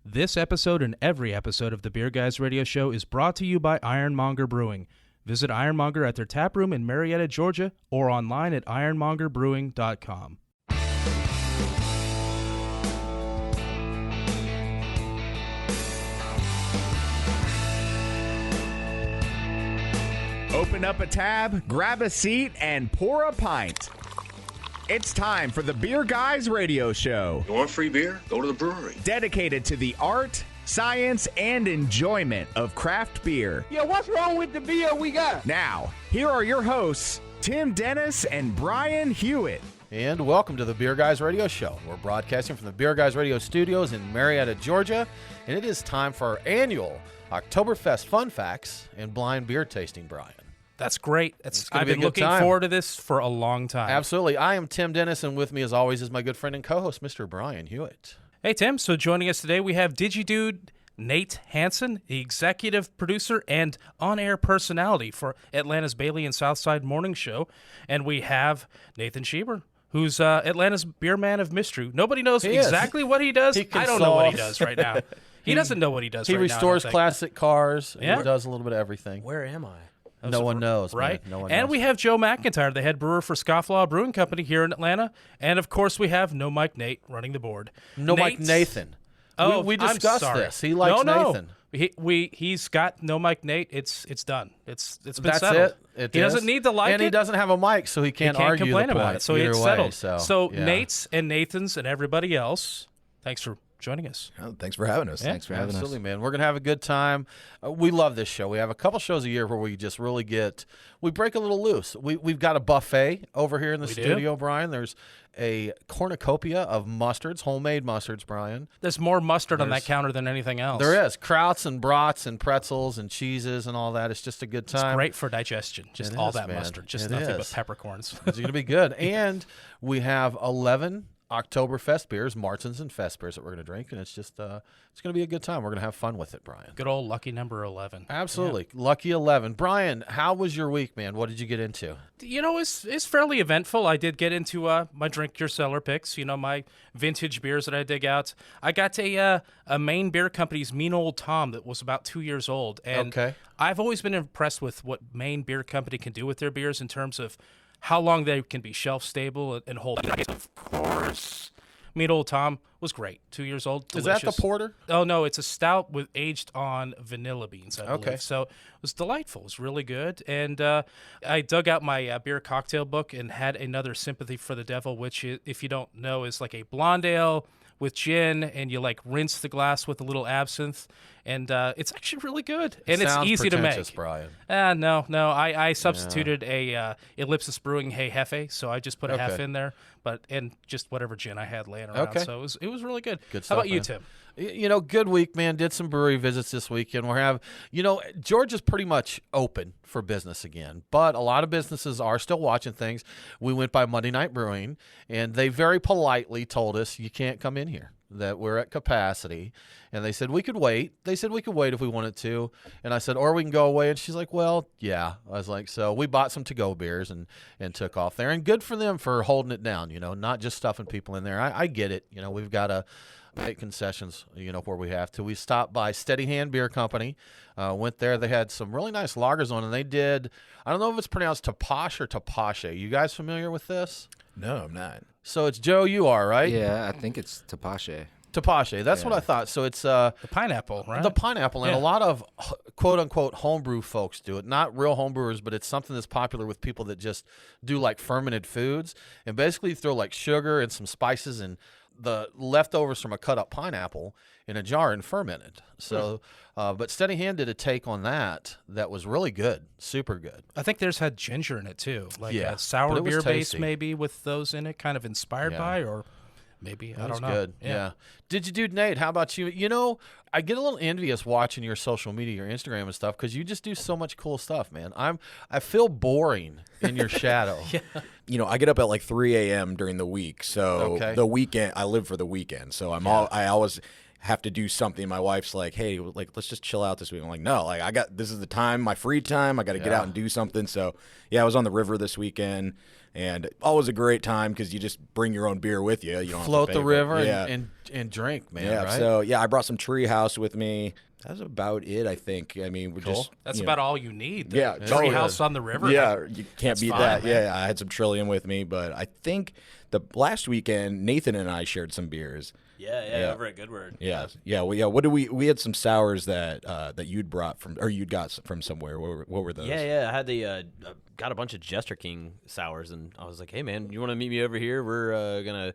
This episode and every episode of the Beer Guys Radio Show is brought to you by Ironmonger Brewing. Visit Ironmonger at their tap room in Marietta, Georgia, or online at ironmongerbrewing.com. Open up a tab, grab a seat, and pour a pint. It's time for the Beer Guys Radio Show. You want free beer? Go to the brewery. Dedicated to the art, science, and enjoyment of craft beer. Yeah, what's wrong with the beer we got? Now, here are your hosts, Tim Dennis and Brian Hewitt. And welcome to the Beer Guys Radio Show. We're broadcasting from the Beer Guys Radio Studios in Marietta, Georgia, and it is time for our annual Oktoberfest Fun Facts and Blind Beer Tasting, Brian. That's great. I've been looking time. forward to this for a long time. Absolutely. I am Tim Dennis, and with me, as always, is my good friend and co-host, Mr. Brian Hewitt. Hey, Tim. So joining us today, we have Digi-Dude Nate Hanson, the executive producer and on-air personality for Atlanta's Bailey and Southside morning show. And we have Nathan Schieber, who's Atlanta's beer man of mystery. Nobody knows exactly what he does. I don't know what he does right now. He doesn't know what he does right now. He restores classic cars. Yeah. He does a little bit of everything. Where am I? No one knows, right? Man. No one and knows. we have Joe McIntyre, the head brewer for Scofflaw Brewing Company here in Atlanta. And, of course, we have No Mike Nate running the board. No Mike Nathan. Oh, we discussed I'm sorry. this. He likes Nathan. He's got No Mike Nate. It's done. It's been That's settled. It he is. doesn't need to like and it. he doesn't have a mic, so he can't argue complain the about point it. So either it's way, settled. So yeah. Nate's and Nathan's and everybody else, thanks for joining us. Oh, thanks for having us. Yeah, Thanks for having Absolutely, us. man. We're going to have a good time. We love this show. We have a couple shows a year where we just really we break a little loose. We've got a buffet over here in the studio, Brian. There's a cornucopia of mustards, homemade mustards, Brian. There's more mustard on that counter than anything else. There is. Krauts and brats and pretzels and cheeses and all that. It's just a good time. It's great for digestion. Just all that man. mustard. Just It nothing is. but peppercorns. It's going to be good. And we have 11 Oktoberfest beers, Märzen and Fest beers that we're going to drink, and it's just it's going to be a good time. We're going to have fun with it, Brian. Good old lucky number 11. Absolutely. Yeah. Lucky 11. Brian, how was your week, man? What did you get into? You know, it's fairly eventful. I did get into my Drink Your Cellar picks, my vintage beers that I dig out. I got a Maine Beer Company's Mean Old Tom that was about 2 years old. And I've always been impressed with what Maine Beer Company can do with their beers in terms of how long they can be shelf stable and hold. Of course, Mean Old Tom was great. 2 years old. Delicious. Is that the porter? Oh no, it's a stout with aged on vanilla beans. I believe. Okay. So it was delightful. It was really good. And I dug out my beer cocktail book and had another Sympathy for the Devil, which, if you don't know, is like a blonde ale with gin, and you rinse the glass with a little absinthe, and it's actually really good, and it's easy to make. Brian. No, I substituted a Ellipsis Brewing Hey Hefe, so I just put a half in there, and just whatever gin I had laying around. Okay. So it was really good. Good stuff. How about you, man. Tim? Good week, man. Did some brewery visits this weekend. Georgia's pretty much open for business again, but a lot of businesses are still watching things. We went by Monday Night Brewing, and they very politely told us you can't come in here, that we're at capacity. And they said we could wait. They said we could wait if we wanted to. And I said, or we can go away. And she's like, well, yeah. I was like, so we bought some to-go beers and took off there. And good for them for holding it down, not just stuffing people in there. I get it. We've got to make concessions, where we have to. We stopped by Steady Hand Beer Company, went there. They had some really nice lagers on, and they did, I don't know if it's pronounced Tapash or Tapache. You guys familiar with this? No, I'm not. So it's Joe, you are, right? Yeah, I think it's Tapache. Tapache, that's what I thought. So it's The pineapple, right? the pineapple, and a lot of quote-unquote homebrew folks do it. Not real homebrewers, but it's something that's popular with people that just do fermented foods. And basically you throw sugar and some spices and the leftovers from a cut-up pineapple in a jar and ferment it. So, but Steady Hand did a take on that was really good, super good. I think theirs had ginger in it, too. A Yeah, sour but it was beer base, tasty. maybe, with those in it, kind of inspired by, or maybe. I don't know. Good. Yeah. Digi-Dude Nate, how about you? I get a little envious watching your social media, your Instagram and stuff, because you just do so much cool stuff, man. I feel boring in your shadow. Yeah. I get up at 3 a.m. during the week, so Okay. the weekend I live for the weekend. So I always have to do something. My wife's like, hey, like, let's just chill out this week. I'm like, no, like, this is the time, my free time. I got to get out and do something. So, yeah, I was on the river this weekend, and always a great time because you just bring your own beer with you. You don't Float have to the pay river for it. and drink, man, Yeah, right? so, yeah, I brought some Treehouse with me. That's about it, I think. I mean, we're just That's you about know, all you need. Yeah, Tree house on the river. Yeah, you can't beat fine, that. man. Yeah, I had some Trillium with me, but I think the last weekend Nathan and I shared some beers. Yeah, over at Goodword. Yeah. What did we had some sours that you'd brought from, or you'd got from somewhere. What were those? Yeah. I had got a bunch of Jester King sours, and I was like, hey man, you want to meet me over here? We're gonna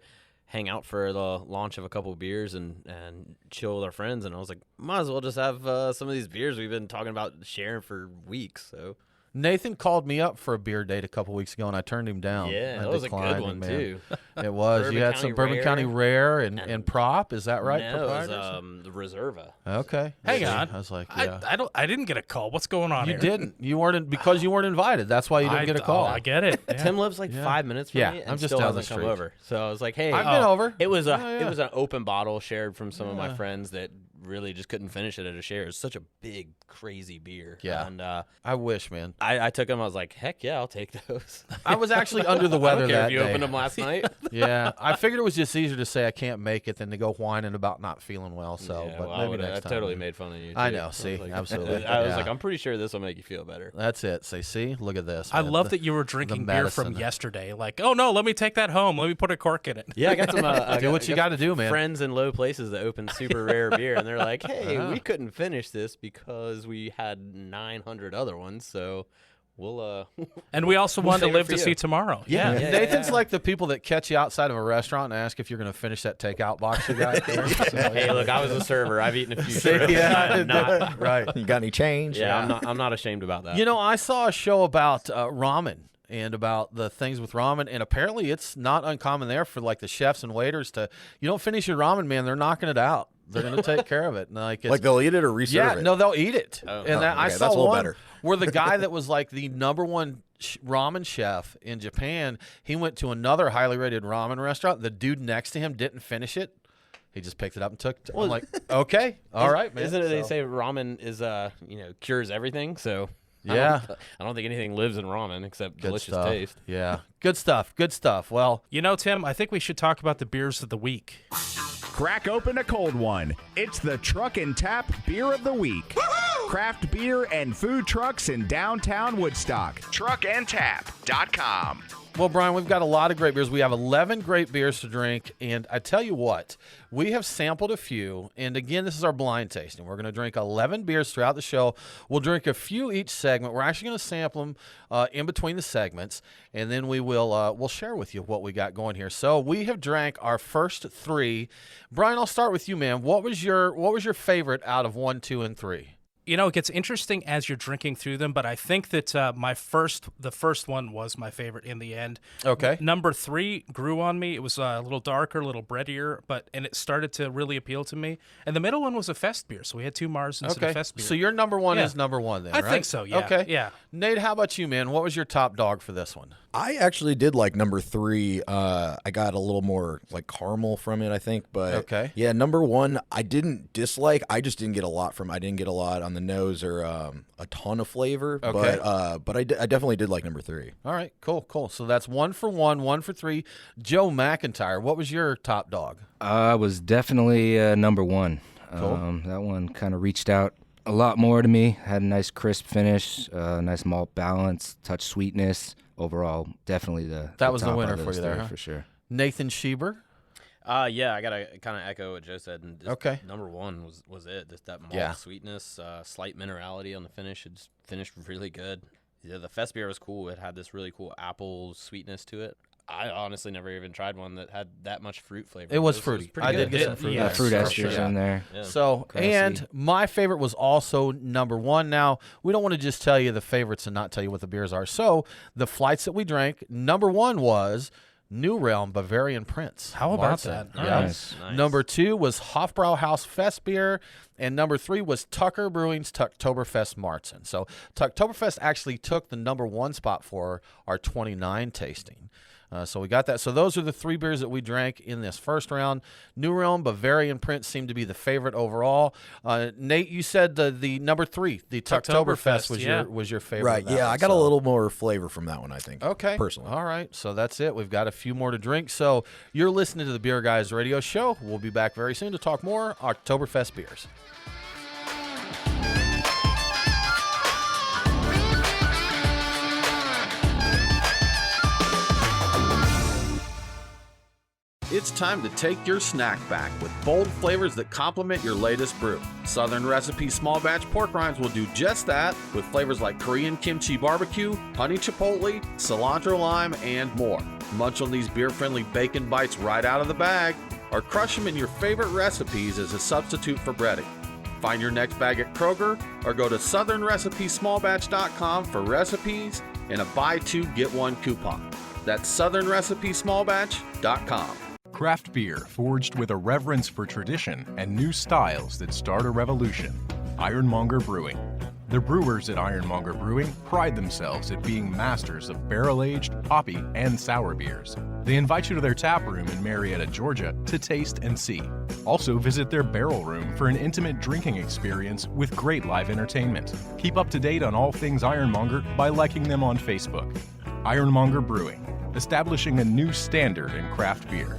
hang out for the launch of a couple of beers and chill with our friends. And I was like, might as well just have some of these beers we've been talking about sharing for weeks. So Nathan called me up for a beer date a couple weeks ago, and I turned him down. yeah, I that was a declined good him, one man. too. It was. Bourbon You had County some Bourbon Rare County Rare and and- Prop. Is that right? No, it was proprietors? the Reserva. Okay. Hang See, on. I was like, yeah. I didn't get a call. What's going on You here? didn't. You weren't because you weren't invited. That's why you didn't get a call. Oh, I get it. Yeah. Tim lives like 5 minutes from Yeah, me, and I'm just still down the hasn't come street. over. So I was like, hey, I've been over. It was Yeah. it was an open bottle shared from some of my friends that really just couldn't finish it at a share. It's such a big, crazy beer. Yeah. And I wish, man. I took them. I was like, heck yeah, I'll take those. I was actually under the I weather don't care that if you day. opened them last night. Yeah, I figured it was just easier to say I can't make it than to go whining about not feeling well. So, Yeah, but well, maybe I next time. totally made fun of you. I too. know, was see, like- absolutely, I was yeah. like, I'm pretty sure this will make you feel better. That's it. Say, see, look at this. I man. love The- that you were drinking the beer from medicine. yesterday. Like, oh no, let me take that home. Let me put a cork in it. Yeah, I got some. Do what you got to do, man. Friends in low places that open super rare beer, and they're like, "Hey, we couldn't finish this because we had 900 other ones, so we'll." And we also We'll wanted to save it live for to you. see tomorrow. Yeah. Nathan's like the people that catch you outside of a restaurant and ask if you're going to finish that takeout box you got there. So, Hey, look, I was a server. I've eaten a few. See, shrimp. yeah, I'm not. right. You got any change? Yeah, I'm not ashamed about that. You know, I saw a show about ramen and about the things with ramen, and apparently it's not uncommon there for like the chefs and waiters to, you don't finish your ramen, man, they're knocking it out. They're going to take care of it. And like, it's, Like they'll eat it or reserve yeah, it? no, they'll eat it. And that, I okay, saw that's a little one better. where the guy that was like the number one ramen chef in Japan, he went to another highly rated ramen restaurant. The dude next to him didn't finish it. He just picked it up and took it. I'm like, okay, all right, man. Isn't it? They So- say ramen is cures everything. So Yeah. I don't think anything lives in ramen except Good delicious stuff. taste. Yeah, good stuff. Good stuff. Well, You know, Tim, I think we should talk about the beers of the week. Crack open a cold one. It's the Truck and Tap Beer of the Week. Craft beer and food trucks in downtown Woodstock. Truckandtap.com. well, Brian, we've got a lot of great beers. We have 11 great beers to drink, and I tell you what, we have sampled a few. And again, this is our blind tasting. We're going to drink 11 beers throughout the show. We'll drink a few each segment. We're actually going to sample them in between the segments, and then we'll share with you what we got going here. So we have drank our first three. Brian, I'll start with you, man. What was your favorite out of 1, 2, and 3? You know, it gets interesting as you're drinking through them, but I think that the first one was my favorite in the end. Okay. Number 3 grew on me. It was a little darker, a little breadier, and it started to really appeal to me. And the middle one was a Festbier, so we had 2 Märzens and a Festbier. So your number one Yeah. is number one then, I right? think so, yeah. Okay. Yeah. Nate, how about you, man? What was your top dog for this one? I actually did like number 3. I got a little more like caramel from it, I think. But Okay. yeah, number 1, I didn't dislike. I just didn't get a lot from. I didn't get a lot on the nose or a ton of flavor. Okay. But I definitely did like number 3. All right, cool. So that's 1 for 1, 1 for 3. Joe McIntyre, what was your top dog? Was definitely number 1. Cool. That one kind of reached out a lot more to me. Had a nice crisp finish, nice malt balance, touch sweetness. Overall, definitely That was the top winner out of for those you there, three, huh? for sure. Nathan Schieber. Yeah, I gotta kind of echo what Joe said. And just Okay. number 1 was it. Just that malt Yeah. sweetness, slight minerality on the finish. It just finished really good. Yeah, the Festbier was cool. It had this really cool apple sweetness to it. I honestly never even tried one that had that much fruit flavor. It was fruity. pretty I good. did get some fruit. Yeah, Fruit for esters sure. in there. Yeah. So, Grassy. and my favorite was also number 1. Now, we don't want to just tell you the favorites and not tell you what the beers are. So, the flights that we drank, number 1 was New Realm Bavarian Prince. How about Märzen. that? Yeah. Nice. Number 2 was Hofbrauhaus Festbier, and number 3 was Tucker Brewing's Oktoberfest Märzen. So Oktoberfest actually took the number 1 spot for our 29 tasting. So we got that. So those are the 3 beers that we drank in this first round. New Realm, Bavarian Prince seemed to be the favorite overall. Nate, you said the number 3, the Oktoberfest was your favorite. Right, yeah, I got a little more flavor from that one, I think. Okay. Personally. All right, so that's it. We've got a few more to drink. So you're listening to the Beer Guys Radio Show. We'll be back very soon to talk more Oktoberfest beers. It's time to take your snack back with bold flavors that complement your latest brew. Southern Recipe Small Batch Pork Rinds will do just that with flavors like Korean Kimchi Barbecue, Honey Chipotle, Cilantro Lime, and more. Munch on these beer-friendly bacon bites right out of the bag, or crush them in your favorite recipes as a substitute for breading. Find your next bag at Kroger, or go to southernrecipesmallbatch.com for recipes and a buy 2 get 1 coupon. That's southernrecipesmallbatch.com. Craft beer forged with a reverence for tradition and new styles that start a revolution. Ironmonger Brewing. The brewers at Ironmonger Brewing pride themselves at being masters of barrel-aged, hoppy, and sour beers. They invite you to their tap room in Marietta, Georgia to taste and see. Also visit their barrel room for an intimate drinking experience with great live entertainment. Keep up to date on all things Ironmonger by liking them on Facebook. Ironmonger Brewing, establishing a new standard in craft beer.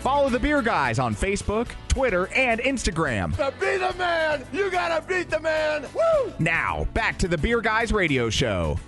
Follow the Beer Guys on Facebook, Twitter, and Instagram. To be the man, you gotta beat the man. Woo! Now, back to the Beer Guys Radio Show.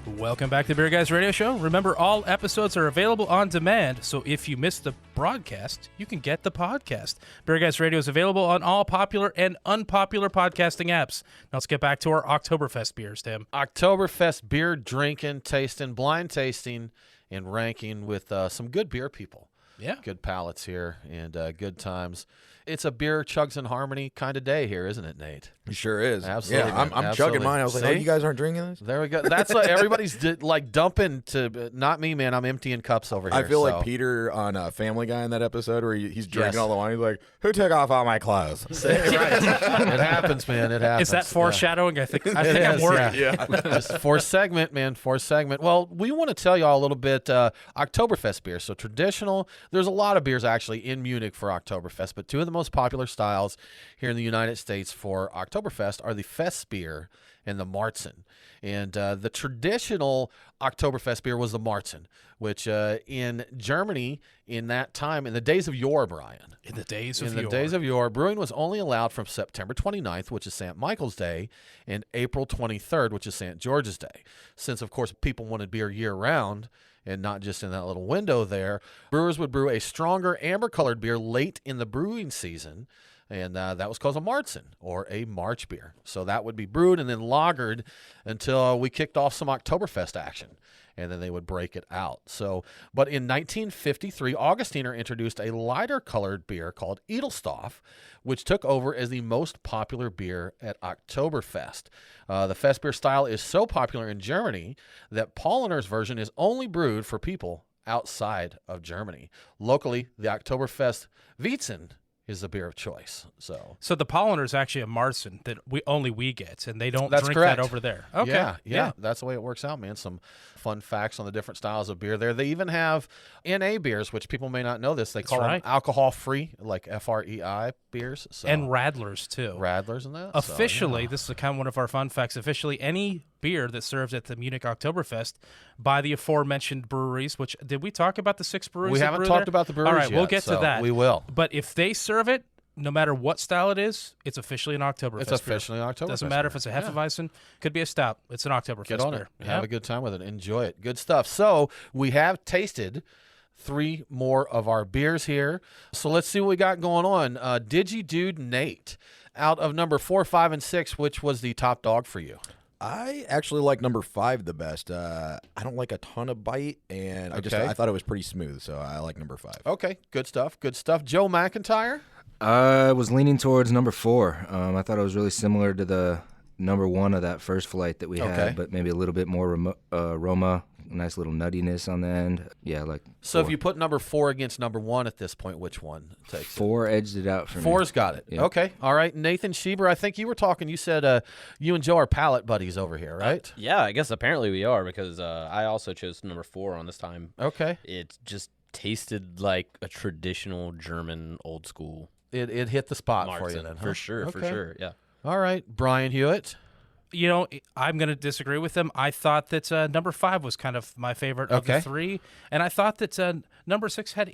Welcome back to the Beer Guys Radio Show. Remember, all episodes are available on demand, so if you missed the broadcast, you can get the podcast. Beer Guys Radio is available on all popular and unpopular podcasting apps. Now let's get back to our Oktoberfest beers, Tim. Oktoberfest beer drinking, tasting, blind tasting, and ranking with some good beer people. Yeah. Good palates here and good times. It's a beer chugs in harmony kind of day here, isn't it, Nate? It sure is. Absolutely. Yeah, I'm chugging mine. I was like, oh, you guys aren't drinking this? There we go. That's what everybody's dumping to. Not me, man. I'm emptying cups over here. I feel like Peter on Family Guy in that episode where he's drinking all the wine. He's like, who took off all my clothes? Right. It happens, man. It happens. Is that foreshadowing? Yeah. I think I'm worried. Yeah. Just fourth segment, man. Fourth segment. Well, we want to tell you all a little bit Oktoberfest beer. So traditional. There's a lot of beers actually in Munich for Oktoberfest, but 2 of the most popular styles here in the United States for Oktoberfest are the Festbier and the Märzen. And the traditional Oktoberfest beer was the Märzen, which in Germany in that time, in the days of yore, Brian. In the days of yore, brewing was only allowed from September 29th, which is St. Michael's Day, and April 23rd, which is St. George's Day. Since, of course, people wanted beer year-round, and not just in that little window there, brewers would brew a stronger amber-colored beer late in the brewing season, and that was called a Märzen, or a March beer. So that would be brewed and then lagered until we kicked off some Oktoberfest action, and then they would break it out. So, but in 1953, Augustiner introduced a lighter-colored beer called Edelstoff, which took over as the most popular beer at Oktoberfest. The Festbier style is so popular in Germany that Polliner's version is only brewed for people outside of Germany. Locally, the Oktoberfest Weizen is the beer of choice. So the Polliner is actually a Märzen that we get, and they don't That's drink correct. that over there. Okay. Yeah. That's the way it works out, man. Some fun facts on the different styles of beer there. They even have NA beers, which people may not know this. They call them alcohol-free, like FREI beers. So. And Radlers, too. Radlers and that. Officially, this is kind of one of our fun facts, officially any beer that's served at the Munich Oktoberfest by the aforementioned breweries, which, did we talk about the 6 breweries? We haven't talked about the breweries All right, yet, we'll get to that. We will. But if they serve it, no matter what style it is, it's officially an Oktoberfest. It's officially an Oktoberfest. Doesn't matter if it's a Hefeweizen, could be a stout. It's an Oktoberfest Get on beer. it. Have a good time with it. Enjoy it. Good stuff. So we have tasted 3 more of our beers here. So let's see what we got going on. Digi-Dude Nate, out of number 4, 5, and 6, which was the top dog for you? I actually like number 5 the best. I don't like a ton of bite, and I thought it was pretty smooth, so I like number 5. Okay, good stuff. Good stuff. Joe McIntyre? I was leaning towards number 4. I thought it was really similar to the number 1 of that first flight that we had, but maybe a little bit more aroma, nice little nuttiness on the end. Yeah, like. So if you put number 4 against number 1 at this point, which one takes it? 4 edged it out for me. 4's got it. Yeah. Okay. All right. Nathan Schieber, I think you were talking. You said you and Joe are palate buddies over here, right? Yeah, I guess apparently we are because I also chose number 4 on this time. Okay. It just tasted like a traditional German old school. It hit the spot for you Märzen, then, huh? for sure, for Okay. sure, yeah. All right. Brian Hewitt. You know, I'm going to disagree with them. I thought that number 5 was kind of my favorite of the 3, and I thought that number 6 had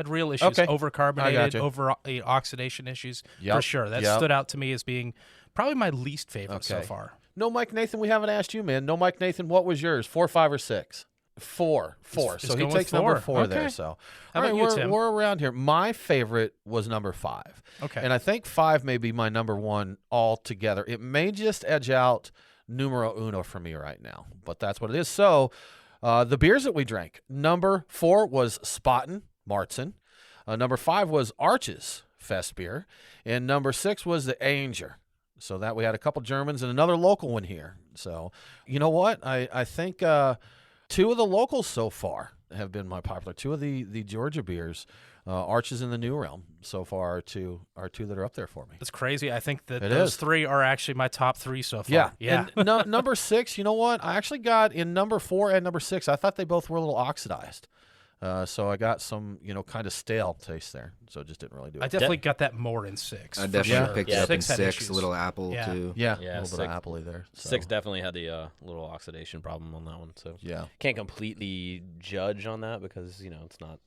real issues, Okay. overcarbonated, over oxidation issues, for sure. That stood out to me as being probably my least favorite so far. No, Mike Nathan, we haven't asked you, man. No, Mike Nathan, what was yours? 4, 5, or 6? 4. So he takes number 4 there. So, how about you, Tim? We're around here. My favorite was number 5. Okay, and I think 5 may be my number 1 altogether. It may just edge out numero uno for me right now, but that's what it is. So, the beers that we drank. Number 4 was Spaten Märzen. Number 5 was Arches Festbier, and number 6 was the Anger. So that we had a couple Germans and another local one here. So, you know what? I think 2 of the locals so far have been my popular. 2 of the Georgia beers, Arches in the New Realm, so far are two that are up there for me. It's crazy. I think that It those is. 3 are actually my top 3 so far. Yeah. And number 6, you know what? I actually got in number 4 and number 6, I thought they both were a little oxidized. So I got some, kind of stale taste there. So it just didn't really do it. I definitely got that more in 6. I definitely picked it up in 6 had 6, issues. a little apple too. Yeah, Yeah, a little bit of appley there. So. 6 definitely had the little oxidation problem on that one. So Yeah. can't completely judge on that because it's not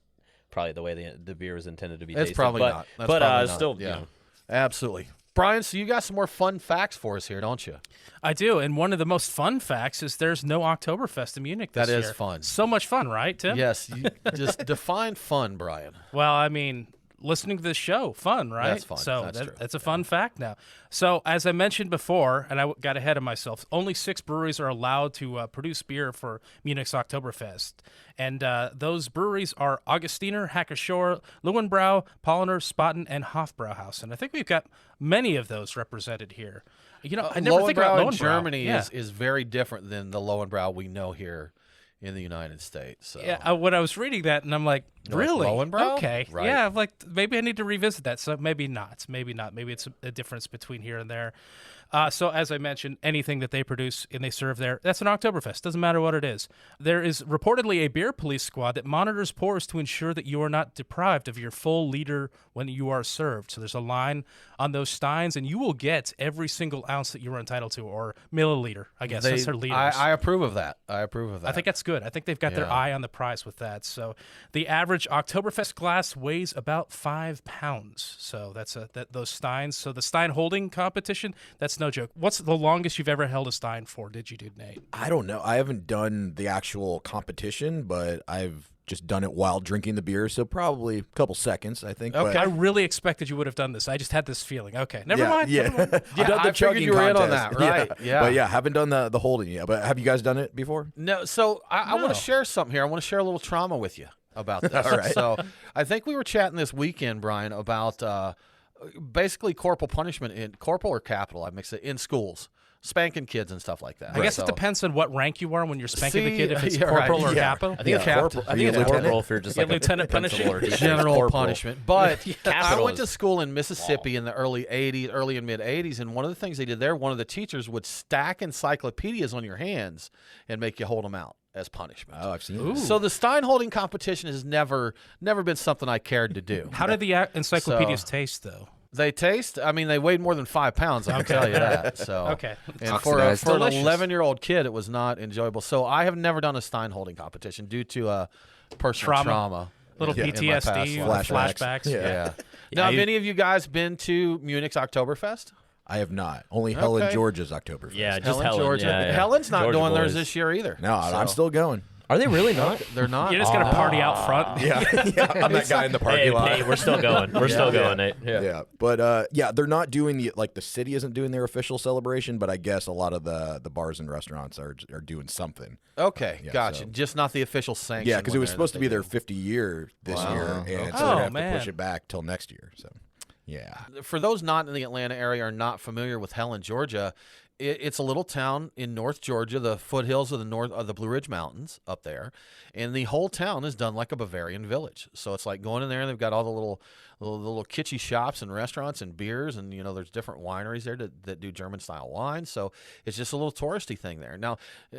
probably the way the beer was intended to be. It's tasted, probably but, not. That's but probably not. still, Yeah. Absolutely. Brian, so you got some more fun facts for us here, don't you? I do, and one of the most fun facts is there's no Oktoberfest in Munich this year. That is fun. So much fun, right, Tim? Yes. You just define fun, Brian. Well, I mean, listening to this show, fun, right? That's fun. So That's true. that's a fun fact now. So as I mentioned before, and I got ahead of myself, only 6 breweries are allowed to produce beer for Munich's Oktoberfest. And those breweries are Augustiner, Hacker-Schor, Löwenbräu, Polliner, Spaten, and Hofbrauhaus. And I think we've got many of those represented here. I never think about Löwenbräu Löwenbräu. in Germany Yeah. is very different than the Löwenbräu we know here in the United States. So. Yeah, when I was reading that, and I'm like, You're like, really? Löwenbräu? Okay. Right. Yeah, I'm like, maybe I need to revisit that. So maybe not. Maybe it's a difference between here and there. So as I mentioned, anything that they produce and they serve there, that's an Oktoberfest. Doesn't matter what it is. There is reportedly a beer police squad that monitors pours to ensure that you are not deprived of your full liter when you are served. So there's a line on those steins, and you will get every single ounce that you are entitled to, or milliliter, I guess. That's their liters. I approve of that. I think that's good. I think they've got their eye on the prize with that. So the average Oktoberfest glass weighs about 5 pounds. So that's those steins. So the Stein holding competition, that's no joke. What's the longest you've ever held a Stein for, Digi-Dude, Nate? I don't know. I haven't done the actual competition, but I've just done it while drinking the beer, so probably a couple seconds, I think. Okay. But I really expected you would have done this. I just had this feeling. Okay, never mind. Yeah. Never mind. I've done the I figured chugging you were in on contest. that, right? Yeah. But yeah, haven't done the holding yet. But have you guys done it before? No, so I want No. to share something here. I want to share a little trauma with you about this. All right. So I think we were chatting this weekend, Brian, about basically corporal punishment corporal or capital, I mix it, in schools. Spanking kids and stuff like that. I guess it depends on what rank you are when you're spanking the kid, if it's yeah, right. corporal or Yeah. capital. I think it's corporal. I think it's corporal if you're just like lieutenant a principal punishing? or teacher. General Corporal. punishment. But I Capital went to is school in Mississippi in the early and mid 80s, and one of the things they did there, one of the teachers would stack encyclopedias on your hands and make you hold them out as punishment. Oh, I've seen that. So the Stein holding competition has never been something I cared to do. How did the encyclopedias taste, though? They taste. I mean, they weighed more than 5 pounds. I can tell you that. So Okay. and for an Delicious. 11-year-old kid, it was not enjoyable. So I have never done a Stein holding competition due to personal trauma. Little in my past PTSD, life. flashbacks. Yeah. Now, have any of you guys been to Munich's Oktoberfest? I have not. Only Helen, Okay. Georgia's Oktoberfest. Yeah, just Helen, Georgia. yeah, yeah. Helen's not Georgia doing theirs boys. this year either. No, I'm So- still going. Are they really not? They're not. You're just going to party out front. Yeah, I'm that guy in the parking lot. Hey, we're still going. We're still going, Nate. Yeah, but they're not doing the city isn't doing their official celebration, but I guess a lot of the bars and restaurants are doing something. Okay, Yeah, gotcha. so- Just not the official sanction. Yeah, because it one was there supposed that to be they their do. 50 year this year, and so they're Oh, gonna have man. to push it back till next year. So, yeah. For those not in the Atlanta area or not familiar with Helen, Georgia, It's a little town in North Georgia, the foothills of the Blue Ridge Mountains up there, and the whole town is done like a Bavarian village. So it's like going in there, and they've got all the little kitschy shops and restaurants and beers, and there's different wineries there that do German style wine. So it's just a little touristy thing there. Now,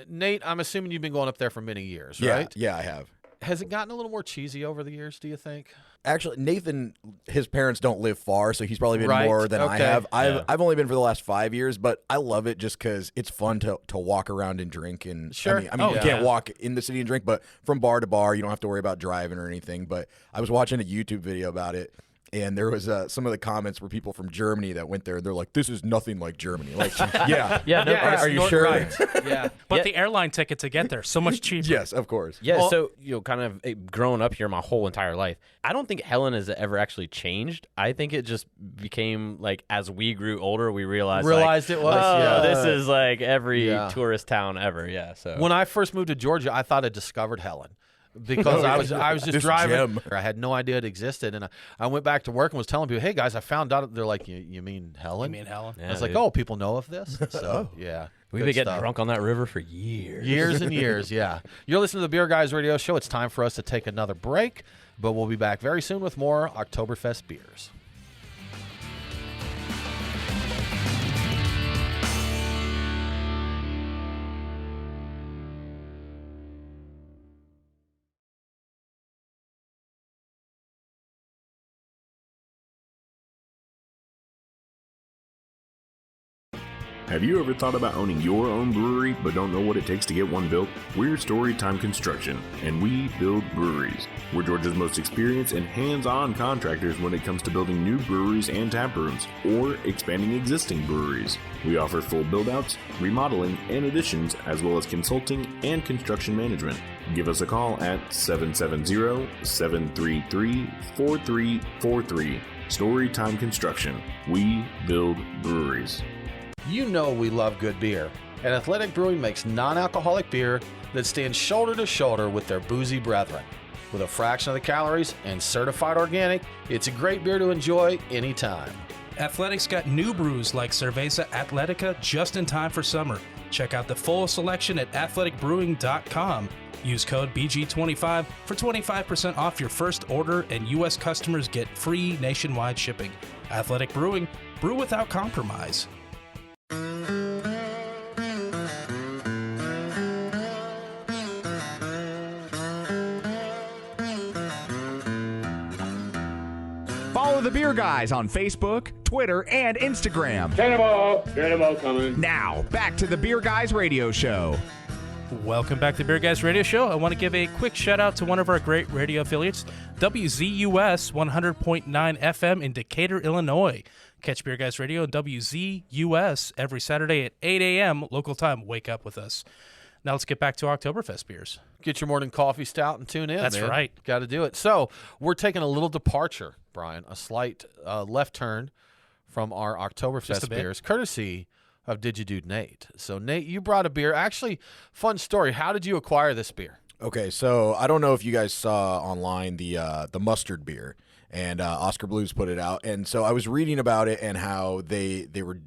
Nate, I'm assuming you've been going up there for many years, right? Yeah, I have. Has it gotten a little more cheesy over the years, do you think? Actually, Nathan, his parents don't live far, so he's probably been Right. more than I Okay. have. Yeah. I've only been for the last 5 years, but I love it just because it's fun to walk around and drink. And Sure. I mean, Oh, you yeah. can't walk in the city and drink, but from bar to bar, you don't have to worry about driving or anything. But I was watching a YouTube video about it, and there was some of the comments were people from Germany that went there, and they're like, "This is nothing like Germany." Like, yeah, Yeah, no, Are you sure? Right. Yeah. But Yeah. the airline ticket to get there, so much cheaper. Yes, of course. Yeah, Well- so growing up here my whole entire life, I don't think Helen has ever actually changed. I think it just became like as we grew older, we realized It was. oh, yeah. this is like every Yeah. tourist town ever. Yeah, so When I first moved to Georgia, I thought I discovered Helen because I was just This driving. gem. I had no idea it existed, and I went back to work and was telling people, "Hey guys, I found out." They're like, "You mean Helen?" You mean Helen? I was Yeah, like, dude. "Oh, people know of this." So yeah, we've good been getting stuff. drunk on that river for years. Years and years, yeah. You're listening to the Beer Guys Radio Show. It's time for us to take another break, but we'll be back very soon with more Oktoberfest beers. Have you ever thought about owning your own brewery but don't know what it takes to get one built? We're Storytime Construction, and we build breweries. We're Georgia's most experienced and hands-on contractors when it comes to building new breweries and tap rooms, or expanding existing breweries. We offer full build-outs, remodeling, and additions, as well as consulting and construction management. Give us a call at 770-733-4343. Storytime Construction. We build breweries. You know we love good beer, and Athletic Brewing makes non-alcoholic beer that stands shoulder to shoulder with their boozy brethren. With a fraction of the calories and certified organic, it's a great beer to enjoy anytime. Athletics got new brews like Cerveza Atletica just in time for summer. Check out the full selection at athleticbrewing.com. Use code BG25 for 25% off your first order, and U.S. customers get free nationwide shipping. Athletic Brewing, brew without compromise. Follow the Beer Guys on Facebook, Twitter, and Instagram. Cannonball coming. Now, back to the Beer Guys Radio Show. Welcome back to the Beer Guys Radio Show. I want to give a quick shout out to one of our great radio affiliates, WZUS 100.9 FM in Decatur, Illinois. Catch Beer Guys Radio and WZUS every Saturday at 8 a.m. local time. Wake up with us. Now let's get back to Oktoberfest beers. Get your morning coffee stout and tune in. That's man. right. Got to do it. So we're taking a little departure, Brian, a slight left turn from our Just Oktoberfest a bit. beers, courtesy of Digi-Dude Nate. So, Nate, you brought a beer. Actually, fun story. How did you acquire this beer? Okay, so I don't know if you guys saw online the mustard beer, and Oscar Blues put it out, and so I was reading about it and how they were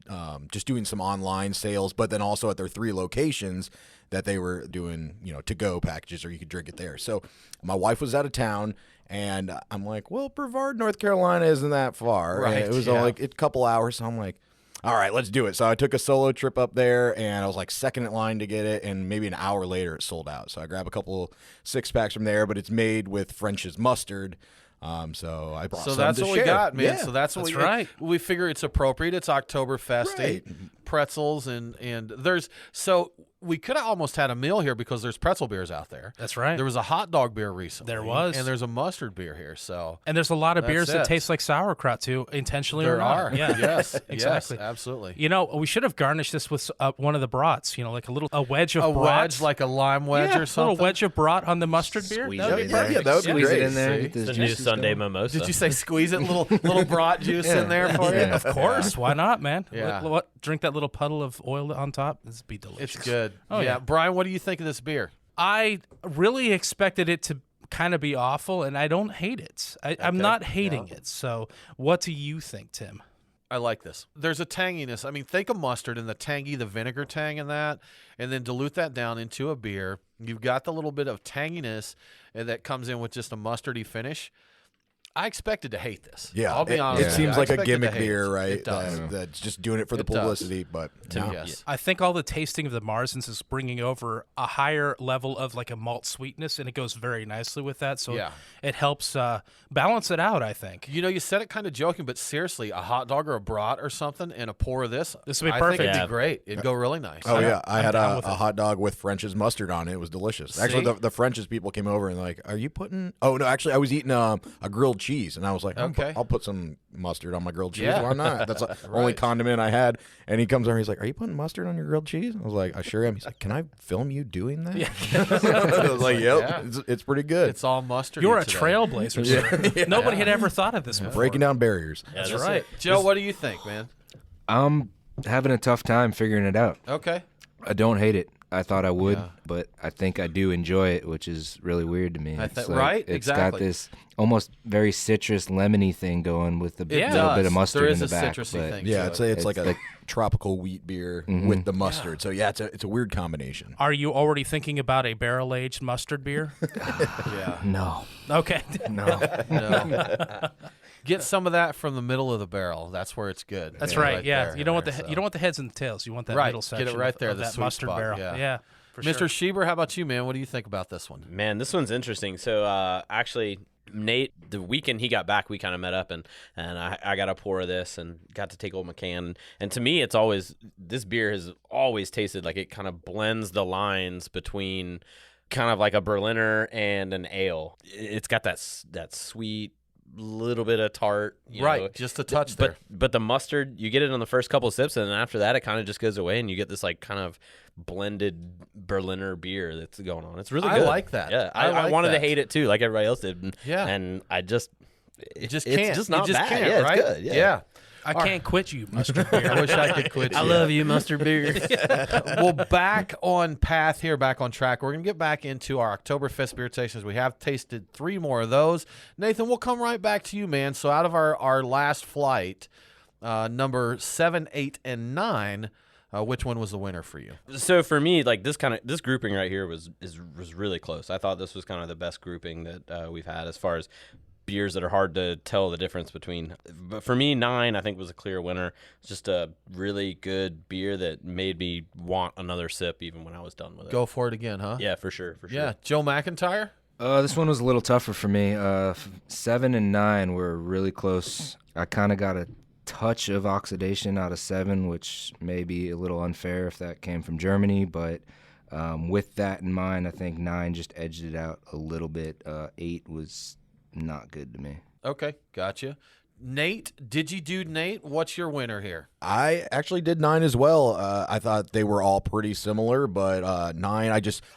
just doing some online sales, but then also at their 3 locations that they were doing to-go packages, or you could drink it there. So my wife was out of town, and I'm like, well, Brevard, North Carolina isn't that far. Right, And it was yeah. only like a couple hours, so I'm like, all right, let's do it. So I took a solo trip up there, and I was like second in line to get it, and maybe an hour later it sold out. So I grabbed a couple 6-packs from there, but it's made with French's mustard. So I brought So some that's to what share. we got, man. Yeah. So that's what That's we right. We figure it's appropriate. It's Oktoberfest, Right. pretzels, and there's so we could have almost had a meal here because there's pretzel beers out there. That's right. There was a hot dog beer recently. There was. and there's a mustard beer here. So And there's a lot of That's beers it. that taste like sauerkraut too, intentionally or there not. are. Yeah, Yes, exactly. Yes, absolutely. We should have garnished this with one of the brats. Like a wedge of A brats. wedge, like a lime wedge yeah, or something. a little wedge of brat on the mustard beer. Squeeze That would it be in there. perfect. Yeah, that would be Squeeze great. it in there. See? Get those It's a new juices Sunday going. mimosa. Did you say squeeze it? Little brat juice in there for you? Of course, why not, man? Yeah. Drink that little puddle of oil on top. This would be delicious. It's good. Oh, yeah. Brian, what do you think of this beer? I really expected it to kind of be awful, and I don't hate it. I'm not hating it. So, what do you think, Tim? I like this. There's a tanginess. I mean, think of mustard and the vinegar tang in that, and then dilute that down into a beer. You've got the little bit of tanginess that comes in with just a mustardy finish. I expected to hate this. Yeah, I'll be honest. It seems like a gimmick beer, it. right? It does. That's just doing it for the publicity, but no. Yes. I think all the tasting of the Märzens is bringing over a higher level of like a malt sweetness, and it goes very nicely with that. So it helps balance it out, I think. You know, you said it kind of joking, but seriously, a hot dog or a brat or something and a pour of this would be I perfect. think it'd be great. It'd go really nice. Oh, yeah. I had a hot dog with French's mustard on it. It was delicious. Actually, the French's people came over and like, are you putting... Oh, no, actually, I was eating a grilled cheese, and I was like, okay, I'll put some mustard on my grilled cheese. Yeah. Why not? That's the only condiment I had. And he comes over, he's like, are you putting mustard on your grilled cheese? I was like, I sure am. He's like, can I film you doing that? Yeah. I was like, yep, it's pretty good. It's all mustard. You're a trailblazer, sir. Nobody had ever thought of this before. Breaking down barriers. That's right. Joe, what do you think, man? I'm having a tough time figuring it out. Okay. I don't hate it. I thought I would, but I think I do enjoy it, which is really weird to me. Right? It's exactly. got this almost very citrus, lemony thing going with a little bit of mustard in the back. There is a citrusy thing. Yeah, it's like a tropical wheat beer with the mustard. So, yeah, it's a weird combination. Are you already thinking about a barrel-aged mustard beer? No. Okay. No. Get some of that from the middle of the barrel. That's where it's good. That's right. Yeah, there, you don't want the heads and the tails. You want that middle section. Get it right there. of The that sweet mustard spot. barrel. Yeah. For Mr. sure. Schieber, how about you, man? What do you think about this one? Man, this one's interesting. So actually, Nate, the weekend he got back, we kind of met up, and I got a pour of this and got to take old McCann. And to me, this beer has always tasted like it kind of blends the lines between kind of like a Berliner and an ale. It's got that sweet, little bit of tart, you know. Just a touch there. But the mustard, you get it on the first couple of sips, and then after that, it kind of just goes away, and you get this like kind of blended Berliner beer that's going on. It's really good. I like that. Yeah, I I like wanted that. to hate it too, like everybody else did. Yeah, and I just can't. It's just not bad. Can't, yeah, right? It's good. Yeah. I can't quit you, mustard beer. I wish I could quit you. I love you, mustard beer. Well, back on path here, back on track. We're going to get back into our Oktoberfest beer tastings. We have tasted 3 more of those. Nathan, we'll come right back to you, man. So out of our last flight, number 7, 8, and 9, which one was the winner for you? So for me, like this grouping right here was really close. I thought this was kind of the best grouping that we've had as far as beers that are hard to tell the difference between. But for me, 9 I think was a clear winner. It's just a really good beer that made me want another sip even when I was done with it. Go for it again, huh? Yeah, for sure. Yeah, Joe McIntyre. This one was a little tougher for me. 7 and 9 were really close. I kind of got a touch of oxidation out of 7, which may be a little unfair if that came from Germany, but with that in mind, I think 9 just edged it out a little bit. 8 was not good to me. Okay, gotcha. Nate, Digi-Dude Nate, what's your winner here? I actually did 9 as well. I thought they were all pretty similar, but 9,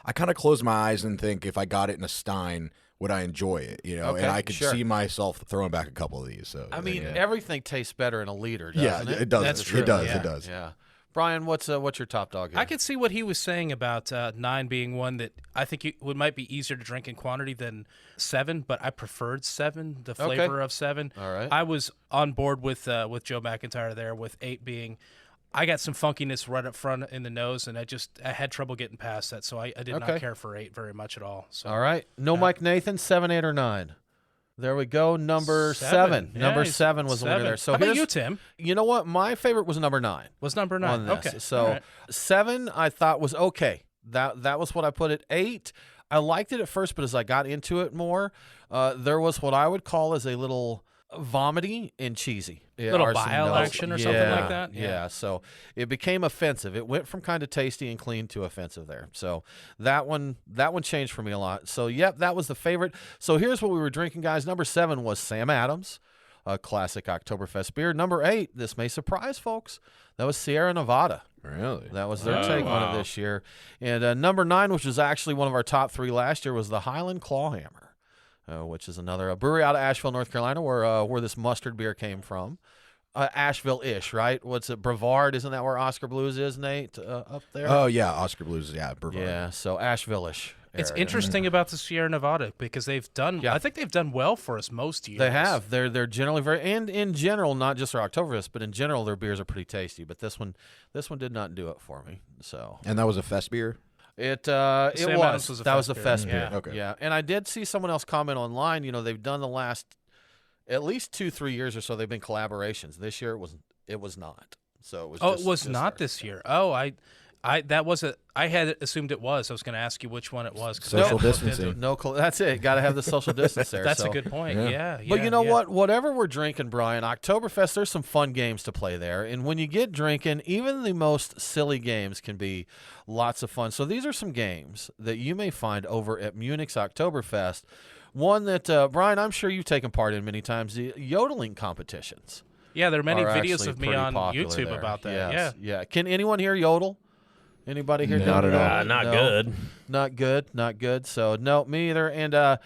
I kind of close my eyes and think if I got it in a Stein, would I enjoy it? You know, Okay, and I could sure. see myself throwing back a couple of these. So I mean, everything tastes better in a liter, doesn't yeah, it? it does. That's true. It does. Yeah. It does. Yeah. Brian, what's your top dog here? I could see what he was saying about 9 being one that I think it might be easier to drink in quantity than 7, but I preferred 7, the flavor of 7. All right. I was on board with Joe McIntyre there, with 8 being, I got some funkiness right up front in the nose, and I had trouble getting past that, so I did not care for 8 very much at all. So all right. No Mike Nathan, 7, 8, or 9. There we go. Number 7. Yeah, Number 7 was the winner there. So how about here's- you, Tim? You know what? My favorite was number 9. Was number 9? On this. Okay. So All right. 7 I thought was okay. That was what I put it. 8, I liked it at first, but as I got into it more, there was what I would call as a little vomity and cheesy. Little Are some bile notes. action or something like that? Yeah. So it became offensive. It went from kind of tasty and clean to offensive there. So that one changed for me a lot. So yep, that was the favorite. So here's what we were drinking, guys. Number 7 was Sam Adams, a classic Oktoberfest beer. Number 8, this may surprise folks, that was Sierra Nevada. Really? That was their take on it this year. And number 9, which was actually one of our top 3 last year, was the Highland Clawhammer. Which is a brewery out of Asheville, North Carolina, where this mustard beer came from. Asheville-ish, right? What's it, Brevard? Isn't that where Oscar Blues is, Nate, up there? Oh, yeah, Oscar Blues, yeah, Brevard. Yeah, so Asheville-ish. It's area. interesting about the Sierra Nevada because they've done. I think they've done well for us most years. They have. They're generally very, and in general, not just our Oktoberfest, but in general, their beers are pretty tasty. But this one did not do it for me. So. And that was a fest beer. It Sam was. was a That was fest a beer. fest beer. Yeah. Okay. Yeah, and I did see someone else comment online. They've done the last at least 2-3 years or so. They've been collaborations. This year it was not. So it was. Oh, it was not this year. Oh, I had assumed it was. I was going to ask you which one it was. Social distancing. That's it. Got to have the social distance there. That's so. a good point. Yeah. But you know what? Whatever we're drinking, Brian, Oktoberfest, there's some fun games to play there. And when you get drinking, even the most silly games can be lots of fun. So these are some games that you may find over at Munich's Oktoberfest. One that, Brian, I'm sure you've taken part in many times, the yodeling competitions. Yeah, there are many are videos actually of me pretty on popular YouTube there. about that. Yes. Yeah. Can anyone here yodel? Anybody here? Not at all. Not No. good. Not good. So no, me either. And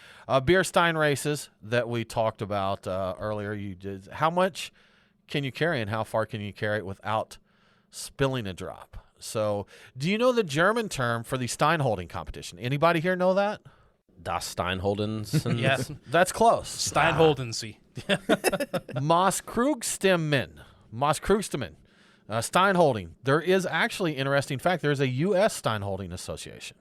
beer Stein races that we talked about earlier. You did. How much can you carry, and how far can you carry it without spilling a drop? So, do you know the German term for the Stein holding competition? Anybody here know that? Das Steinholdens. Yes. That's close. Steinholdensee. Moskrugstimmen. Stein holding. There is actually interesting fact. There's a U.S. Stein holding association,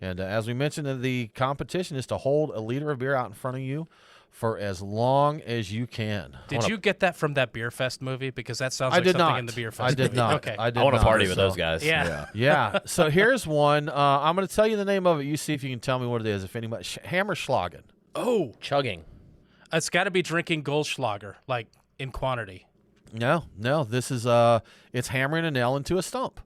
and as we mentioned, the competition is to hold a liter of beer out in front of you for as long as you can. Did you get that from that Beer Fest movie? Because that sounds I like did something not. in the Beer Fest I did movie. not. Okay. I I want to not. party with So- those guys. Yeah. Yeah. So here's one. I'm going to tell you the name of it. You see if you can tell me what it is. If anybody, Hammerschlagen. Oh, Chugging. it's got to be drinking Goldschlager, like in quantity. No. This is it's hammering a nail into a stump.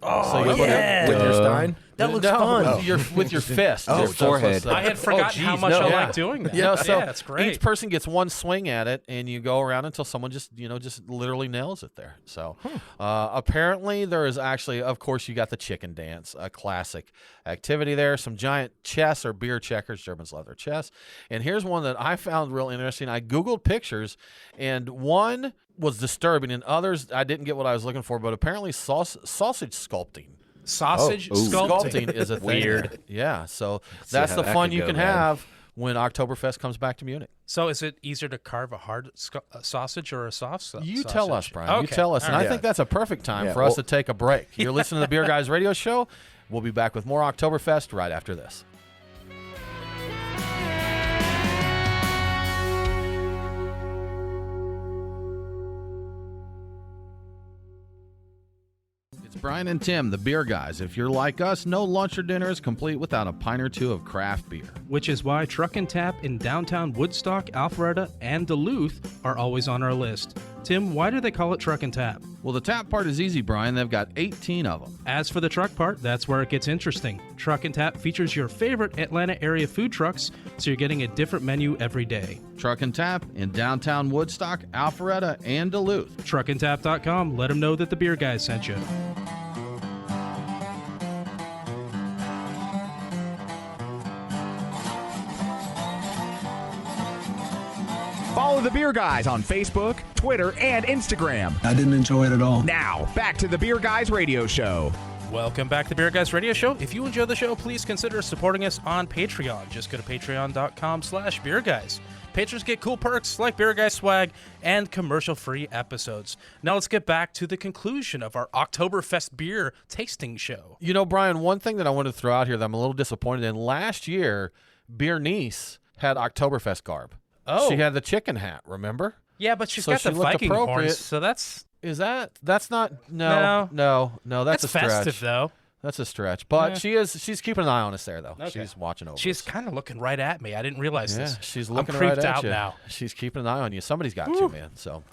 Oh, So you put it With your Stein? That looks No, fun. with your fist. Your forehead. I had forgotten how geez, much no. I Yeah. like doing that. So yeah, it's great. each person gets one swing at it, and you go around until someone just literally nails it there. So apparently there is actually, of course, you got the chicken dance, a classic activity there. Some giant chess or beer checkers. Germans love their chess. And here's one that I found real interesting. I Googled pictures, and one was disturbing, and others I didn't get what I was looking for, but apparently sausage sculpting. Sausage sculpting. Sculpting is a thing. Weird. Yeah, so See that's how the that fun could you go, can man. have when Oktoberfest comes back to Munich. So is it easier to carve a hard sausage or a soft sausage? You tell us, Brian. You Okay. tell us. And All I right. think that's a perfect time Yeah, for us well- to take a break. You're listening to the Beer Guys Radio Show. We'll be back with more Oktoberfest right after this. It's Brian and Tim, the Beer Guys. If you're like us, no lunch or dinner is complete without a pint or two of craft beer. Which is why Truck and Tap in downtown Woodstock, Alpharetta, and Duluth are always on our list. Tim, why do they call it Truck and Tap? Well, the tap part is easy, Brian. They've got 18 of them. As for the truck part, that's where it gets interesting. Truck and Tap features your favorite Atlanta area food trucks, so you're getting a different menu every day. Truck and Tap in downtown Woodstock, Alpharetta, and Duluth. Truckandtap.com. Let them know that the Beer Guys sent you. Follow the Beer Guys on Facebook, Twitter, and Instagram. I didn't enjoy it at all. Now, back to the Beer Guys Radio Show. Welcome back to the Beer Guys Radio Show. If you enjoy the show, please consider supporting us on Patreon. Just go to patreon.com/beerguys. Patrons get cool perks like Beer Guys swag and commercial-free episodes. Now let's get back to the conclusion of our Oktoberfest beer tasting show. You know, Brian, one thing that I want to throw out here that I'm a little disappointed in, last year, Beer Niece had Oktoberfest garb. Oh. She had the chicken hat, remember? Yeah, but she's So got she the looked Viking appropriate. horns, so that's That's not, no, that's a stretch. festive, though. That's a stretch. But Yeah. she's keeping an eye on us there, though. Okay. She's watching over She's us. kind of looking right at me. I didn't realize Yeah, this. she's I'm looking creeped right at out you. now. She's keeping an eye on you. Somebody's got you, man. So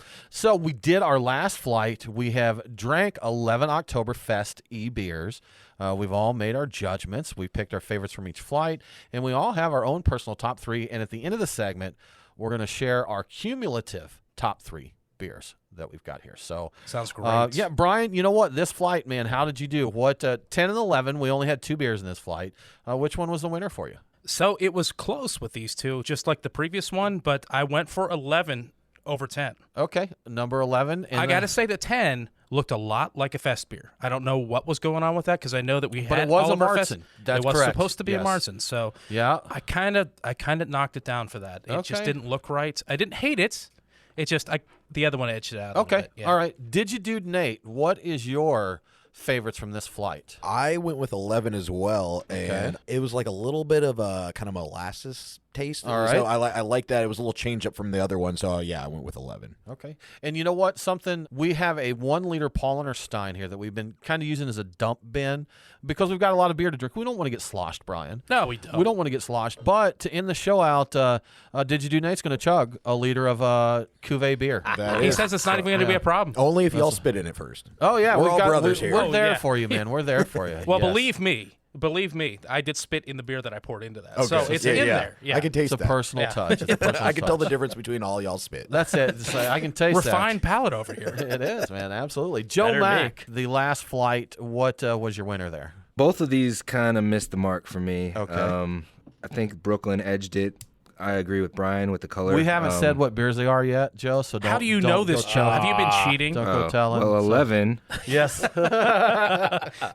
we did our last flight. We have drank 11 Oktoberfest beers. We've all made our judgments. We've picked our favorites from each flight, and we all have our own personal top three. And at the end of the segment, we're going to share our cumulative top three beers that we've got here. So Sounds great. yeah, Brian, you know what? This flight, man, how did you do? What 10 and 11? We only had 2 beers in this flight. Which one was the winner for you? So it was close with these two, just like the previous one, but I went for 11 over 10. Okay, number 11. And I got to say that 10 looked a lot like a Festbier. I don't know what was going on with that because I know that we But had it was all a of our Märzen. That's it was correct. supposed to be a Yes. Märzen. So Yeah. I kind of knocked it down for that. It just didn't look right. I didn't hate it. It just the other one edged it out. Okay. A little bit. Yeah. All right. Digi-Dude Nate, what is your favorites from this flight? I went with 11 as well, and it was like a little bit of a kind of molasses taste. All right. So I like that. It was a little change up from the other one, so yeah, I went with 11. Okay. And you know what? We have a 1 liter Paulaner Stein here that we've been kind of using as a dump bin because we've got a lot of beer to drink. We don't want to get sloshed, Brian. No, we don't. We don't want to get sloshed. But to end the show out, Digi-Dude Nate's going to chug a liter of cuvee beer. He says it's not even going to be a problem. Only if y'all spit in it first. Oh, yeah. We're all brothers here. We're there yeah. for you, man. We're there for you. Well, Yes. believe me, I did spit in the beer that I poured into that. Okay. So it's in there. Yeah. I can taste It's a that. personal touch. It's a personal I can tell the touch. difference between all y'all spit. That's it. I can taste Refined palate over here. that. It is, man. Absolutely. Joe Better Mack, the last flight. What was your winner there? Both of these kind of missed the mark for me. Okay. I think Brooklyn edged it. I agree with Brian with the color. We haven't said what beers they are yet, Joe. So How do you know this, Joe? Have you been cheating? Don't go tell him. Well, 11 Yes.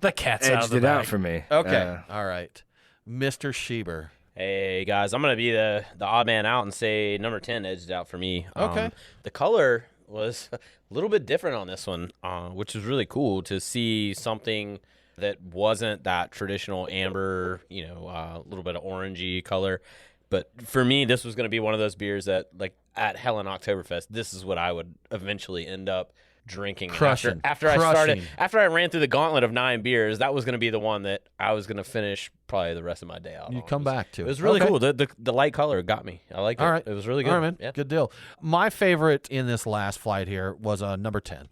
The cat's out of edged the it bag. out for me. Okay. All right. Mr. Schieber. Hey guys, I'm gonna be the odd man out and say number 10 edged out for me. Okay. The color was a little bit different on this one, which was really cool to see something that wasn't that traditional amber, a little bit of orangey color. But for me, this was going to be one of those beers that, like at Helen Oktoberfest, this is what I would eventually end up drinking. Crushing. After I ran through the gauntlet of 9 beers, that was going to be the one that I was going to finish probably the rest of my day out. You on. come back to It was really Okay. cool. The light color got me. I liked it. All right. It was really good. All right, man. Yeah. Good deal. My favorite in this last flight here was number 10.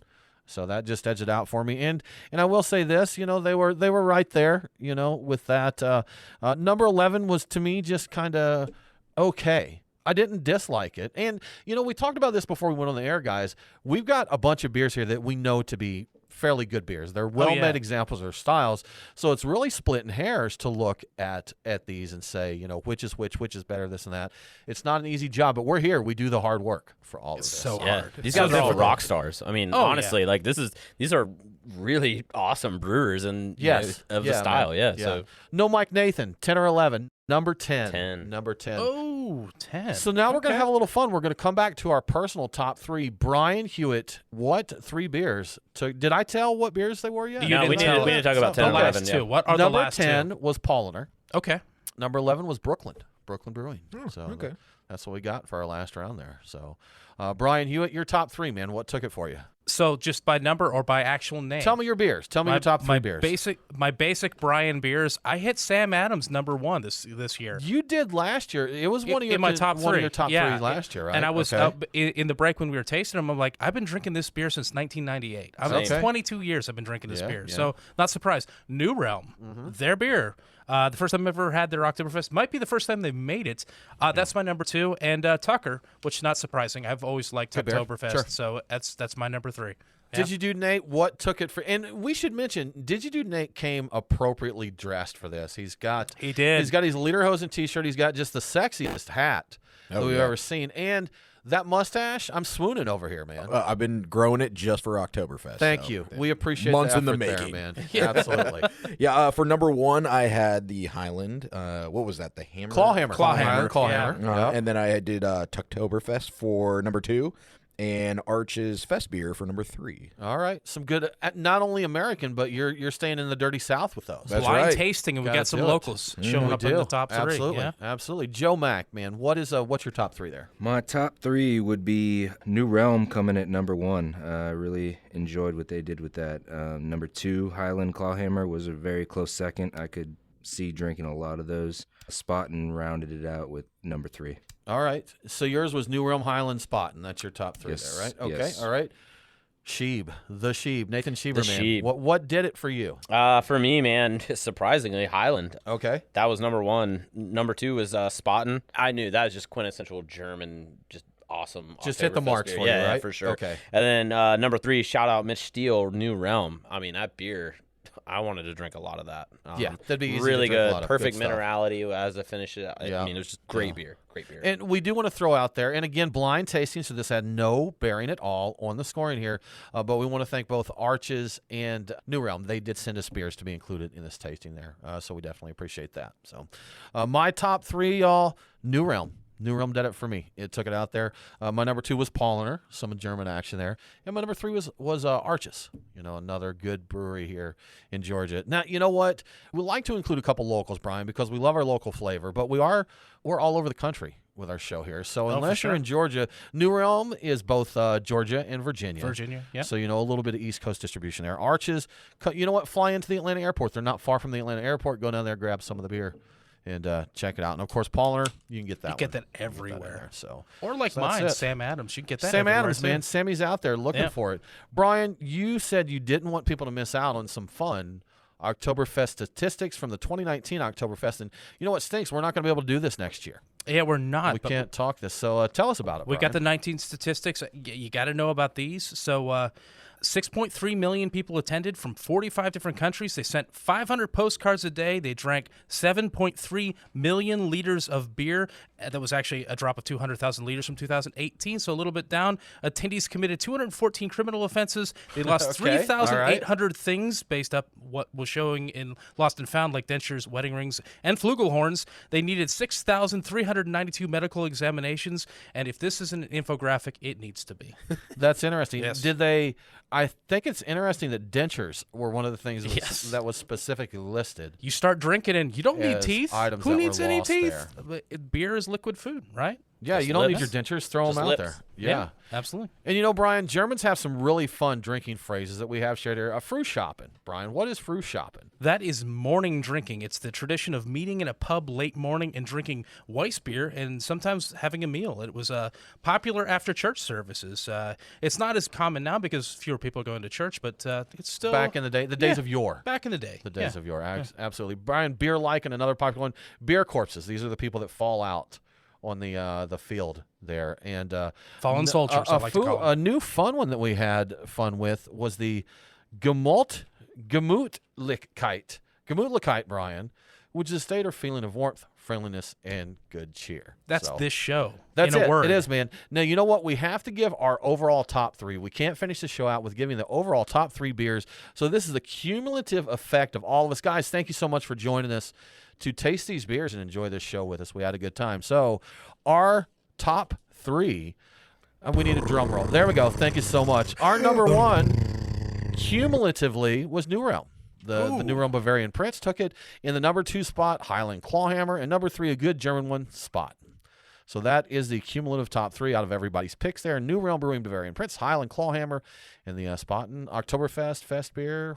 So that just edged it out for me. And I will say this, they were right there, with that. Number 11 was to me just kind of okay. I didn't dislike it. And, we talked about this before we went on the air, guys. We've got a bunch of beers here that we know to be fairly good beers. They're well-made examples or styles. So it's really splitting hairs to look at these and say, which is which is better, this and that. It's not an easy job, but we're here. We do the hard work for all of this. So Yeah, hard. these So guys are all difficult. rock stars. I mean, honestly, like these are really awesome brewers and Yes. of the style. man. Yeah. So No Mike Nathan, 10 or 11. Number 10. 10. Number 10. Oh, 10. So now we're going to have a little fun. We're going to come back to our personal top 3. Brian Hewitt, what 3 beers? Did I tell what beers they were yet? You no, didn't we tell need to talk about the 10 and last 11. two. Yeah. What are Number the last 10 two? was Paulaner. Okay. Number 11 was Brooklyn Brewing. So okay. that's what we got for our last round there. So, Brian Hewitt, your top 3, man. What took it for you? So just by number or by actual name? Tell me your beers. Tell me your top 3 beers. My basic Brian beers. I hit Sam Adams number 1 this year. You did last year. It was one of your in my top 3. one of your top 3 Yeah. last year, right? And I was Okay. in the break when we were tasting them. I'm like, I've been drinking this beer since 1998. It's Okay. 22 years I've been drinking this Yeah, beer. yeah. So not surprised. New Realm, their beer. The first time I've ever had their Oktoberfest. Might be the first time they've made it. That's my number 2. And Tucker, which is not surprising. I've always liked Good beer. Oktoberfest. Sure. So that's my number 3. Yeah. Digi-Dude Nate, what took it for? And we should mention, Digi-Dude Nate came appropriately dressed for this. He did. He's got his lederhosen T-shirt. He's got just the sexiest hat that we've ever seen, and that mustache. I'm swooning over here, man. I've been growing it just for Oktoberfest. Thank so, you. We appreciate months the in the effort there, making. man. Absolutely. Yeah. For number 1, I had the Highland. What was that? The hammer. Clawhammer. Yeah. And then I did Oktoberfest for number 2. And Arch's Festbier for number 3. All right, some good. Not only American, but you're staying in the dirty South with those. That's Blind right. tasting, and we Gotta got some do it. locals showing We up do. in the top 3. Absolutely, Yeah. absolutely. Joe Mack, man, what's your top 3 there? My top 3 would be New Realm coming at number 1. I really enjoyed what they did with that. Number 2, Highland Clawhammer was a very close second. I could see drinking a lot of those. Spaten rounded it out with number 3. All right, so yours was New Realm Highland Spot, and that's your top 3 Yes, there, right? Okay, yes. all right. The Schieber, Nathan Schieber, The man. Schieber. What did it for you? For me, man, surprisingly, Highland. Okay. That was number 1. Number 2 was Spaten. I knew that was just quintessential German, just awesome. Just hit the Oktoberfest marks beer. for you, Yeah, right? for sure. Okay. And then number 3, shout out Mitch Steele, New Realm. I mean, that beer. I wanted to drink a lot of that. Yeah, that'd be easy to really drink a good. lot of Perfect good stuff. minerality as I finish it. Yeah. I mean, it was just great beer. Great beer. And we do want to throw out there, and again, blind tasting, so this had no bearing at all on the scoring here, but we want to thank both Arches and New Realm. They did send us beers to be included in this tasting there, so we definitely appreciate that. So my top 3, y'all, New Realm. New Realm did it for me. It took it out there. My number 2 was Paulaner, some German action there. And my number 3 was Arches, another good brewery here in Georgia. Now, you know what? We like to include a couple locals, Brian, because we love our local flavor, but we're all over the country with our show here. So unless you're in Georgia, New Realm is both Georgia and Virginia. Virginia, yeah. So, a little bit of East Coast distribution there. Arches, you know what? Fly into the Atlanta airport. They're not far from the Atlanta airport. Go down there, grab some of the beer. And check it out. And, of course, Paulaner, you can get that. You get that everywhere. Or like mine, Sam Adams. You can get that Sam everywhere, Adams, too. man. Sammy's out there looking for it. Brian, you said you didn't want people to miss out on some fun Oktoberfest statistics from the 2019 Oktoberfest. And you know what stinks? We're not going to be able to do this next year. Yeah, we're not. We can't talk this. So tell us about it, We Brian. got the 19 statistics. You got to know about these. So 6.3 million people attended from 45 different countries. They sent 500 postcards a day. They drank 7.3 million liters of beer. That was actually a drop of 200,000 liters from 2018, so a little bit down. Attendees committed 214 criminal offenses. They lost 3,800 things based up what was showing in Lost and Found, like dentures, wedding rings, and flugelhorns. They needed 6,392 medical examinations, and if this isn't an infographic, it needs to be. That's interesting. Yes. Did they? I think it's interesting that dentures were one of the things that was specifically listed. You start drinking and you don't need as teeth. items Who that needs were any lost teeth? there. Beer is liquid food, right? Yeah, Just you don't lips. need your dentures. Throw Just them out lips. there. Yeah, absolutely. And Brian, Germans have some really fun drinking phrases that we have shared here. Frühschoppen. Brian, what is Frühschoppen? That is morning drinking. It's the tradition of meeting in a pub late morning and drinking Weissbier and sometimes having a meal. It was popular after church services. It's not as common now because fewer people are going to church, but it's still... Back in the day, the days of yore. Back in the day. The days of yore, absolutely. Brian, beer like and another popular one, beer corpses. These are the people that fall out on the field there. And fallen soldiers, I like to call them. A new fun one that we had fun with was the Gemütlichkeit, Brian, which is a state or feeling of warmth, friendliness, and good cheer. That's this show. That's in it. a word. It is, man. Now, you know what? We have to give our overall top 3. We can't finish the show out with giving the overall top 3 beers. So this is the cumulative effect of all of us. Guys, thank you so much for joining us to taste these beers and enjoy this show with us. We had a good time. So our top 3, and we need a drum roll. There we go. Thank you so much. Our number 1, cumulatively, was New Realm. The New Realm Bavarian Prince took it. In the number 2 spot, Highland Clawhammer. And number 3, a good German one, Spot. So that is the cumulative top 3 out of everybody's picks there. New Realm Brewing Bavarian Prince, Highland Clawhammer, and the Spaten, Oktoberfest, Festbier,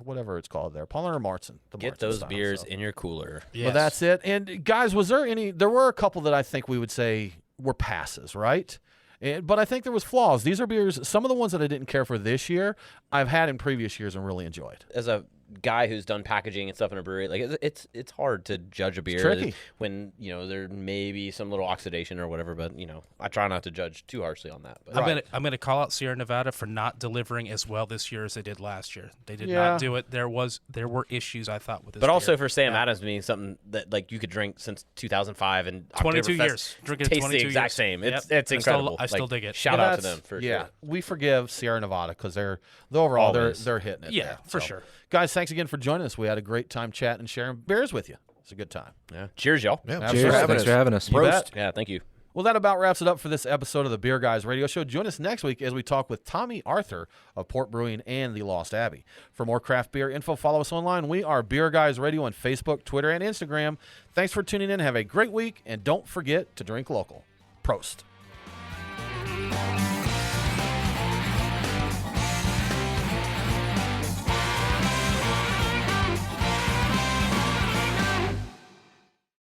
whatever it's called there. Paulaner Märzen. Get those beers in your cooler. Yes. Well, that's it. And guys, there were a couple that I think we would say were passes, right? But I think there was flaws. These are beers, some of the ones that I didn't care for this year, I've had in previous years and really enjoyed. As a guy who's done packaging and stuff in a brewery, like it's hard to judge a beer tricky. when there may be some little oxidation or whatever. But I try not to judge too harshly on that. But I'm gonna call out Sierra Nevada for not delivering as well this year as they did last year. They did not do it. There were issues I thought with this. But also beer. for Sam Adams being something that like you could drink since 2005 and 22 Oktoberfest years. Drinking it tastes 22 the exact years. same. Yep. It's incredible. I still dig it. Shout out to them for sure. We forgive Sierra Nevada because they're hitting it. Yeah, there. for sure. Guys, thanks again for joining us. We had a great time chatting and sharing beers with you. It's a good time. Yeah. Cheers, y'all. Yeah, Cheers. Thanks for having us. You bet. Yeah, thank you. Well, that about wraps it up for this episode of the Beer Guys Radio Show. Join us next week as we talk with Tommy Arthur of Port Brewing and the Lost Abbey. For more craft beer info, follow us online. We are Beer Guys Radio on Facebook, Twitter, and Instagram. Thanks for tuning in. Have a great week, and don't forget to drink local. Prost.